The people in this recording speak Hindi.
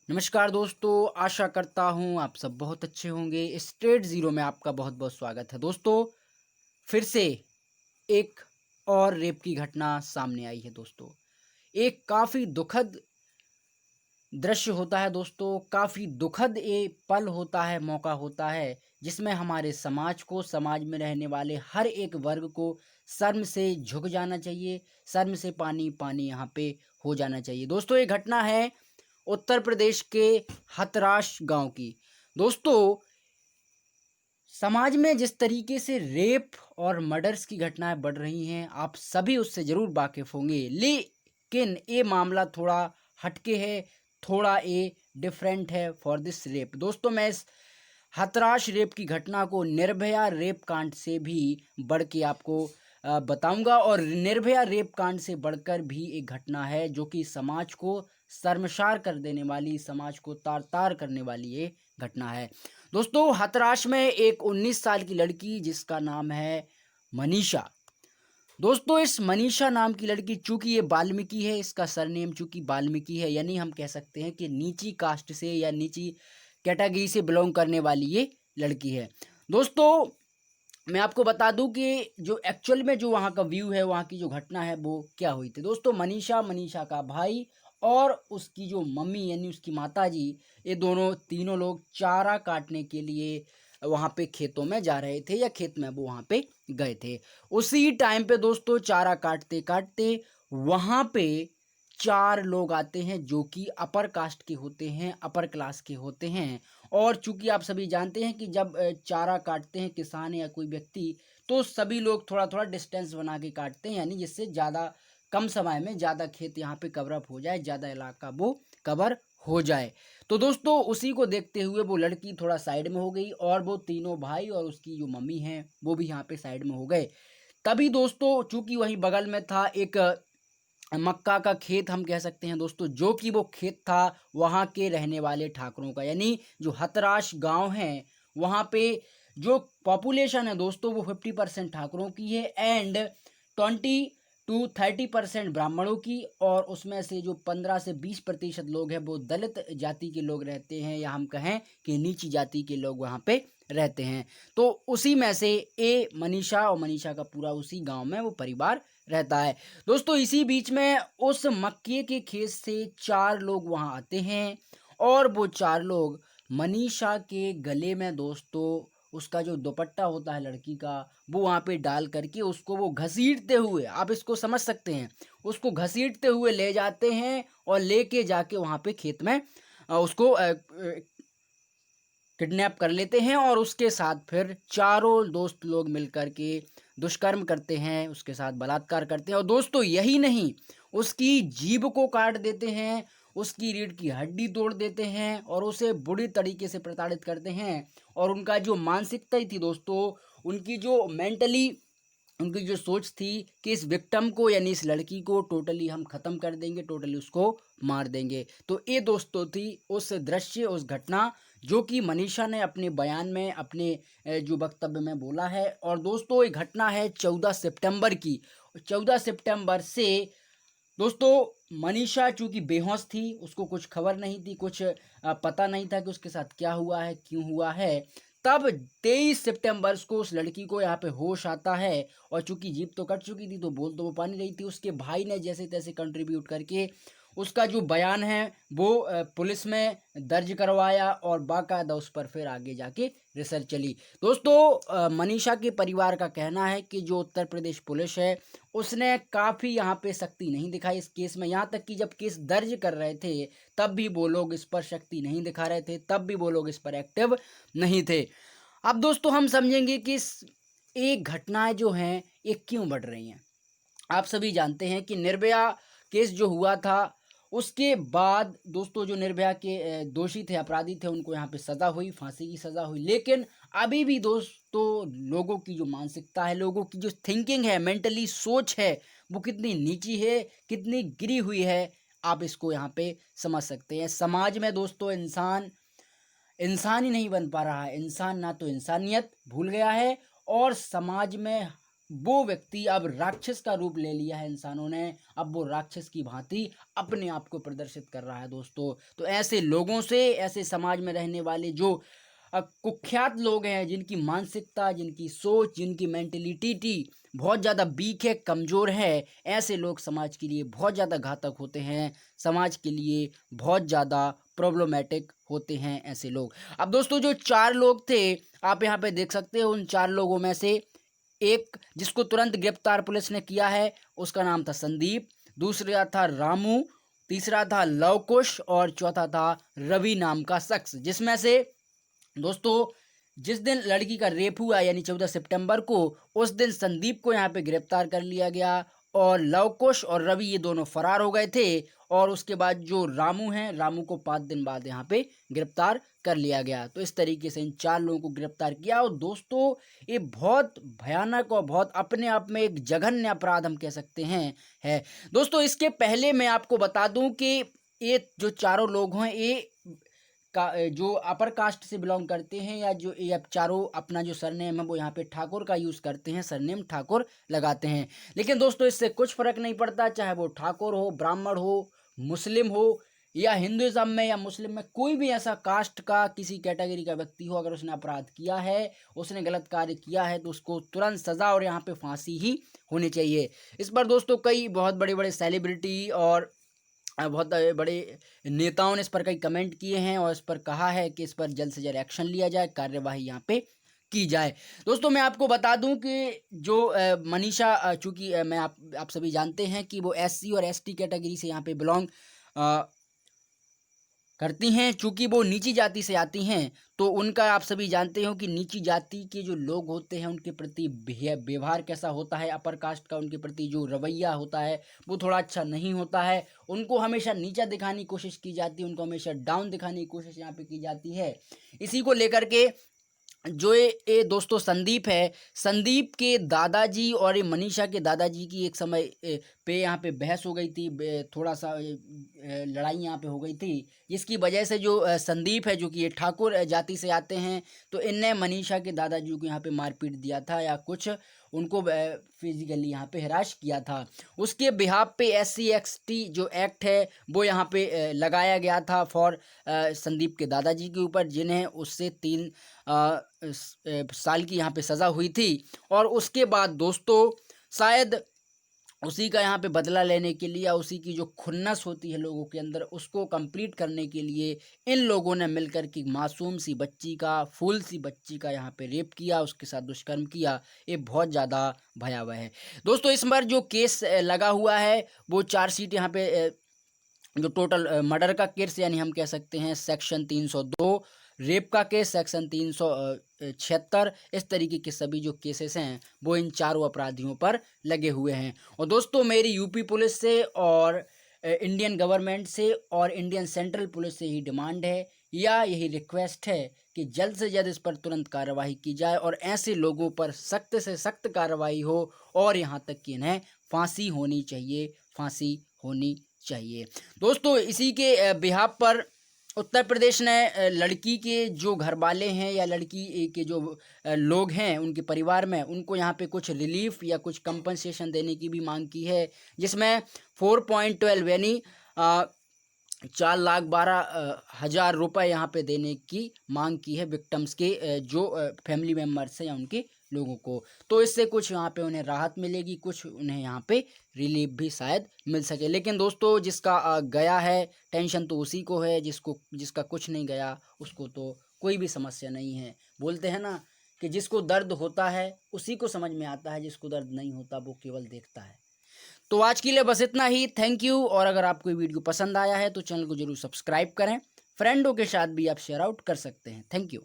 नमस्कार दोस्तों, आशा करता हूँ आप सब बहुत अच्छे होंगे। स्ट्रेट ज़ीरो में आपका बहुत बहुत स्वागत है। दोस्तों, फिर से एक और रेप की घटना सामने आई है। दोस्तों, एक काफ़ी दुखद दृश्य होता है। दोस्तों, काफ़ी दुखद ये पल होता है, मौका होता है, जिसमें हमारे समाज को, समाज में रहने वाले हर एक वर्ग को शर्म से झुक जाना चाहिए, शर्म से पानी पानी यहाँ पे हो जाना चाहिए। दोस्तों, ये घटना है उत्तर प्रदेश के हथरास गांव की। दोस्तों, समाज में जिस तरीके से रेप और मर्डर्स की घटनाएं बढ़ रही हैं, आप सभी उससे ज़रूर वाकिफ़ होंगे। लेकिन ये मामला थोड़ा हटके है, थोड़ा ये डिफरेंट है फॉर दिस रेप। दोस्तों, मैं इस हथरास रेप की घटना को निर्भया रेप कांड से भी बढ़ के आपको बताऊंगा। और निर्भया रेप कांड से बढ़कर भी एक घटना है जो कि समाज को शर्मसार कर देने वाली, समाज को तार तार करने वाली ये घटना है। दोस्तों, हथरास में एक 19 साल की लड़की जिसका नाम है मनीषा। दोस्तों, इस मनीषा नाम की लड़की, चूंकि ये वाल्मीकि है, इसका सरनेम चूंकि वाल्मीकि है, यानी हम कह सकते हैं कि नीची कास्ट से या नीची कैटेगरी से बिलोंग करने वाली ये लड़की है। दोस्तों, मैं आपको बता दूं कि जो एक्चुअल में जो वहाँ का व्यू है, वहाँ की जो घटना है वो क्या हुई थी। दोस्तों, मनीषा, मनीषा का भाई और उसकी जो मम्मी यानी उसकी माता जी, ये दोनों तीनों लोग चारा काटने के लिए वहाँ पे खेतों में जा रहे थे, या खेत में वो वहाँ पे गए थे। उसी टाइम पे दोस्तों, चारा काटते काटते वहाँ पे चार लोग आते हैं जो कि अपर कास्ट के होते हैं, अपर क्लास के होते हैं। और चूंकि आप सभी जानते हैं कि जब चारा काटते हैं किसान या कोई व्यक्ति, तो सभी लोग थोड़ा थोड़ा डिस्टेंस बना के काटते हैं, यानी जिससे ज़्यादा कम समय में ज़्यादा खेत यहाँ पे कवर अप हो जाए, ज़्यादा इलाका वो कवर हो जाए। तो दोस्तों, उसी को देखते हुए वो लड़की थोड़ा साइड में हो गई और वो तीनों भाई और उसकी जो मम्मी हैं वो भी यहाँ पे साइड में हो गए। तभी दोस्तों, चूंकि वहीं बगल में था एक मक्का का खेत, हम कह सकते हैं दोस्तों, जो कि वो खेत था वहाँ के रहने वाले ठाकुरों का, यानी जो हथरास गांव है वहाँ पे जो पॉपुलेशन है दोस्तों, वो 50% ठाकुरों की है एंड 20 to 30% ब्राह्मणों की। और उसमें से जो 15 से 20% लोग हैं वो दलित जाति के लोग रहते हैं, या हम कहें कि नीची जाति के लोग वहाँ पे रहते हैं। तो उसी में से ए मनीषा और मनीषा का पूरा उसी गांव में वो परिवार रहता है। दोस्तों, इसी बीच में उस मक्के के खेत से चार लोग वहां आते हैं और वो चार लोग मनीषा के गले में दोस्तों उसका जो दुपट्टा होता है लड़की का, वो वहां पे डाल करके उसको वो घसीटते हुए, आप इसको समझ सकते हैं, उसको घसीटते हुए ले जाते हैं और लेके जाके वहां पे खेत में उसको किडनैप कर लेते हैं। और उसके साथ फिर चारों दोस्त लोग मिलकर के दुष्कर्म करते हैं, उसके साथ बलात्कार करते हैं। और दोस्तों, यही नहीं, उसकी जीभ को काट देते हैं, उसकी रीढ़ की हड्डी तोड़ देते हैं और उसे बुरी तरीके से प्रताड़ित करते हैं। और उनका जो मानसिकता ही थी दोस्तों, उनकी जो मेंटली उनकी जो सोच थी कि इस विक्टिम को यानी इस लड़की को टोटली हम ख़त्म कर देंगे, टोटली उसको मार देंगे। तो ये दोस्तों थी उस दृश्य, उस घटना जो कि मनीषा ने अपने बयान में, अपने जो वक्तव्य में बोला है। और दोस्तों, ये घटना है 14 सितंबर की। 14 सितंबर से दोस्तों, मनीषा चूंकि बेहोश थी, उसको कुछ खबर नहीं थी, कुछ पता नहीं था कि उसके साथ क्या हुआ है, क्यों हुआ है। तब 23 सितंबर को उस लड़की को यहाँ पे होश आता है और चूंकि जीभ तो कट चुकी थी तो बोल तो वो पा नहीं रही थी। उसके भाई ने जैसे तैसे कंट्रीब्यूट करके उसका जो बयान है वो पुलिस में दर्ज करवाया और बाकायदा उस पर फिर आगे जाके रिसर्च चली। दोस्तों, मनीषा के परिवार का कहना है कि जो उत्तर प्रदेश पुलिस है उसने काफ़ी यहाँ पे सख्ती नहीं दिखाई इस केस में। यहाँ तक कि जब केस दर्ज कर रहे थे तब भी वो लोग इस पर सख्ती नहीं दिखा रहे थे, तब भी वो लोग इस पर एक्टिव नहीं थे। अब दोस्तों, हम समझेंगे कि एक घटनाएं जो हैं ये क्यों बढ़ रही हैं। आप सभी जानते हैं कि निर्भया केस जो हुआ था उसके बाद दोस्तों, जो निर्भया के दोषी थे, अपराधी थे, उनको यहाँ पे सज़ा हुई, फांसी की सज़ा हुई। लेकिन अभी भी दोस्तों, लोगों की जो मानसिकता है, लोगों की जो थिंकिंग है, मेंटली सोच है, वो कितनी नीची है, कितनी गिरी हुई है, आप इसको यहाँ पे समझ सकते हैं। समाज में दोस्तों इंसान इंसान ही नहीं बन पा रहा है, इंसान ना तो इंसानियत भूल गया है और समाज में वो व्यक्ति अब राक्षस का रूप ले लिया है इंसानों ने। अब वो राक्षस की भांति अपने आप को प्रदर्शित कर रहा है दोस्तों। तो ऐसे लोगों से, ऐसे समाज में रहने वाले जो कुख्यात लोग हैं, जिनकी मानसिकता, जिनकी सोच, जिनकी मेंटेलिटी बहुत ज़्यादा वीक है, कमज़ोर है, ऐसे लोग समाज के लिए बहुत ज़्यादा घातक होते हैं, समाज के लिए बहुत ज़्यादा प्रॉब्लमेटिक होते हैं ऐसे लोग। अब दोस्तों जो 4 लोग थे, आप यहाँ पे देख सकते हो, उन 4 लोगों में से एक जिसको तुरंत गिरफ्तार पुलिस ने किया है, उसका नाम था संदीप, दूसरा था रामू, तीसरा था लवकुश और चौथा था रवि नाम का शख्स। जिसमें से दोस्तों जिस दिन लड़की का रेप हुआ यानी 14 सितंबर को, उस दिन संदीप को यहाँ पे गिरफ्तार कर लिया गया और लवकुश और रवि ये दोनों फरार हो गए थे। और उसके बाद जो रामू हैं, रामू को 5 दिन बाद यहाँ पे गिरफ्तार कर लिया गया। तो इस तरीके से इन 4 लोगों को गिरफ्तार किया। और दोस्तों ये बहुत भयानक और बहुत अपने आप में एक जघन्य अपराध हम कह सकते हैं है। दोस्तों इसके पहले मैं आपको बता दूं कि ये जो चारों लोग हैं, ये जो अपर कास्ट से बिलोंग करते हैं, या जो ये अब चारों अपना जो सरनेम है वो यहाँ पे ठाकुर का यूज़ करते हैं, सरनेम ठाकुर लगाते हैं। लेकिन दोस्तों इससे कुछ फर्क नहीं पड़ता, चाहे वो ठाकुर हो, ब्राह्मण हो, मुस्लिम हो, या हिंदुइज्म में या मुस्लिम में कोई भी ऐसा कास्ट का किसी कैटेगरी का व्यक्ति हो, अगर उसने अपराध किया है, उसने गलत कार्य किया है, तो उसको तुरंत सज़ा और यहाँ पे फांसी ही होनी चाहिए। इस पर दोस्तों कई बहुत बड़े बड़े सेलिब्रिटी और बहुत बड़े नेताओं ने इस पर कई कमेंट किए हैं और इस पर कहा है कि इस पर जल्द से जल्द एक्शन लिया जाए, कार्यवाही यहाँ पे की जाए। दोस्तों मैं आपको बता दूं कि जो मनीषा, चूंकि मैं आप सभी जानते हैं कि वो SC और ST कैटेगरी से यहाँ पे बिलोंग करती हैं, चूंकि वो नीची जाति से आती हैं, तो उनका आप सभी जानते हो कि नीची जाति के जो लोग होते हैं उनके प्रति व्यवहार कैसा होता है, अपर कास्ट का उनके प्रति जो रवैया होता है वो थोड़ा अच्छा नहीं होता है। उनको हमेशा नीचा दिखाने की कोशिश की जाती है, उनको हमेशा डाउन दिखाने की कोशिश यहाँ पे की जाती है। इसी को लेकर के जो ये दोस्तों संदीप है, संदीप के दादाजी और ये मनीषा के दादाजी की एक समय पे यहाँ पे बहस हो गई थी, थोड़ा सा लड़ाई यहाँ पे हो गई थी, जिसकी वजह से जो संदीप है, जो कि ये ठाकुर जाति से आते हैं, तो इनने मनीषा के दादाजी को यहाँ पे मारपीट दिया था या कुछ उनको फिजिकली यहाँ पे हरास किया था। उसके बिहाफ पे SC XT जो एक्ट है वो यहाँ पे लगाया गया था फॉर संदीप के दादाजी के ऊपर, जिन्हें उससे 3 साल की यहाँ पे सज़ा हुई थी। और उसके बाद दोस्तों शायद उसी का यहाँ पे बदला लेने के लिए, उसी की जो खुन्नस होती है लोगों के अंदर, उसको कंप्लीट करने के लिए इन लोगों ने मिलकर के मासूम सी बच्ची का, फूल सी बच्ची का यहाँ पे रेप किया, उसके साथ दुष्कर्म किया। ये बहुत ज़्यादा भयावह है दोस्तों। इस बार जो केस लगा हुआ है वो चार्जशीट यहाँ पे जो टोटल मर्डर का केस, यानी हम कह सकते हैं सेक्शन 302, रेप का केस सेक्शन 376, इस तरीके के सभी जो केसेस हैं वो इन चारों अपराधियों पर लगे हुए हैं। और दोस्तों मेरी UP पुलिस से और इंडियन गवर्नमेंट से और इंडियन सेंट्रल पुलिस से ही डिमांड है या यही रिक्वेस्ट है कि जल्द से जल्द इस पर तुरंत कार्रवाई की जाए और ऐसे लोगों पर सख्त से सख्त कार्रवाई हो, और यहाँ तक कि इन्हें फांसी होनी चाहिए, फांसी होनी चाहिए। दोस्तों इसी के बिहाफ पर उत्तर प्रदेश ने लड़की के जो घर वाले हैं या लड़की के जो लोग हैं उनके परिवार में, उनको यहाँ पे कुछ रिलीफ या कुछ कंपनसेशन देने की भी मांग की है, जिसमें 4.12 यानी 4,12,000 रुपये यहाँ पे देने की मांग की है विक्टिम्स के जो फैमिली मेम्बर्स हैं या उनके लोगों को। तो इससे कुछ यहाँ पे उन्हें राहत मिलेगी, कुछ उन्हें यहाँ पे रिलीफ भी शायद मिल सके। लेकिन दोस्तों जिसका गया है टेंशन तो उसी को है, जिसका कुछ नहीं गया उसको तो कोई भी समस्या नहीं है। बोलते हैं ना कि जिसको दर्द होता है उसी को समझ में आता है, जिसको दर्द नहीं होता वो केवल देखता है। तो आज के लिए बस इतना ही, थैंक यू। और अगर आपको ये वीडियो पसंद आया है तो चैनल को जरूर सब्सक्राइब करें, फ्रेंडों के साथ भी आप शेयर आउट कर सकते हैं। Thank you.